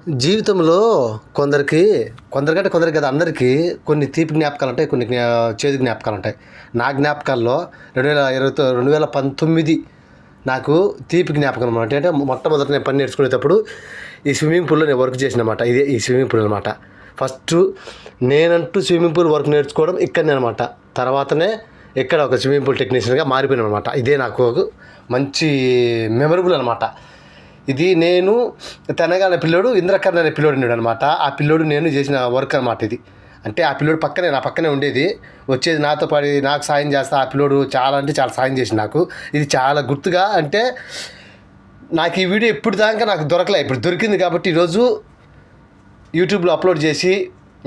జీవితంలో కొందరికంటే కొందరికి కదా అందరికీ కొన్ని తీపి జ్ఞాపకాలు ఉంటాయి, కొన్ని చేదు జ్ఞాపకాలు ఉంటాయి. నా జ్ఞాపకాల్లో 2019 నాకు తీపి జ్ఞాపకం అనమాట. అంటే మొట్టమొదట నేను పని నేర్చుకునేటప్పుడు ఈ స్విమ్మింగ్ పూల్లో నేను వర్క్ చేసిన అనమాట. ఇదే ఈ స్విమ్మింగ్ పూల్ అనమాట. ఫస్ట్ నేనంటూ స్విమ్మింగ్ పూల్ వర్క్ నేర్చుకోవడం ఇక్కడనే అనమాట. తర్వాతనే ఇక్కడ ఒక స్విమ్మింగ్ పూల్ టెక్నీషియన్గా మారిపోయాను అనమాట. ఇదే నాకు ఒక మంచి మెమరబుల్ అనమాట. ఇది నేను తెనగాల పిల్లోడు ఇంద్రకర్ణ అనే పిల్లోడు ఉన్నాడు అనమాట. ఆ పిల్లోడు నేను చేసిన వర్క్ అనమాట ఇది. అంటే ఆ పిల్లోడు నా పక్కనే ఉండేది, వచ్చేది నాతో పాడి నాకు సాయం చేస్తా. ఆ పిల్లోడు చాలా అంటే చాలా సాయం చేసి నాకు ఇది చాలా గుర్తుగా. అంటే నాకు ఈ వీడియో ఇప్పుడు దాకా నాకు దొరకలే, ఇప్పుడు దొరికింది కాబట్టి ఈరోజు యూట్యూబ్లో అప్లోడ్ చేసి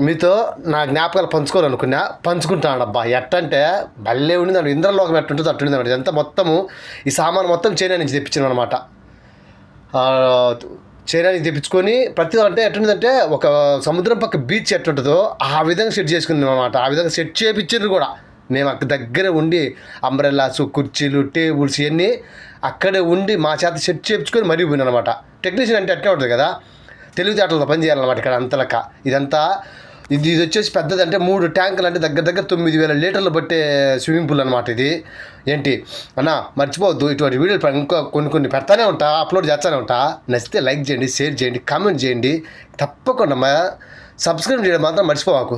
మీతో నా జ్ఞాపకాలు పంచుకుంటాను అబ్బా. ఎట్టంటే భలే ఉండింది అన్నమాట. ఇంద్రలోకం ఎట్టుంటుందో అట్టుండింది అనమాట. ఇదంతా మొత్తము ఈ సామాను మొత్తం చైనా నుంచి తెప్పించాను అనమాట. చైనా నుంచి తెప్పించుకొని ప్రతి అంటే ఎట్టుంటుందంటే ఒక సముద్రం పక్క బీచ్ ఎట్టుంటుందో ఆ విధంగా సెట్ చేసుకున్నాం అనమాట. ఆ విధంగా సెట్ చేయించారు కూడా. మేము అక్కడ దగ్గర ఉండి అంబ్రెల్లాస్, కుర్చీలు, టేబుల్స్ ఇవన్నీ అక్కడే ఉండి మా చేత సెట్ చేయించుకొని మరీ పోయినా అనమాట. టెక్నీషియన్ అంటే అట్టే ఉంటుంది కదా, తెలివితేటలతో పని చేయాలన్నమాట. ఇక్కడ అంతలక ఇదంతా ఇది వచ్చేసి పెద్దది. అంటే 3 ట్యాంకులు, అంటే దగ్గర 9,000 లీటర్లు పట్టే స్విమ్మింగ్ పూల్ అనమాట ఇది. ఏంటి అన్నా మర్చిపోవద్దు, ఇటువంటి వీడియోలు ఇంకా కొన్ని పెడతానే ఉంటా, అప్లోడ్ చేస్తూనే ఉంటా. నచ్చితే లైక్ చేయండి, షేర్ చేయండి, కామెంట్ చేయండి. తప్పకుండా సబ్స్క్రైబ్ చేయడం మాత్రం మర్చిపోవాకు.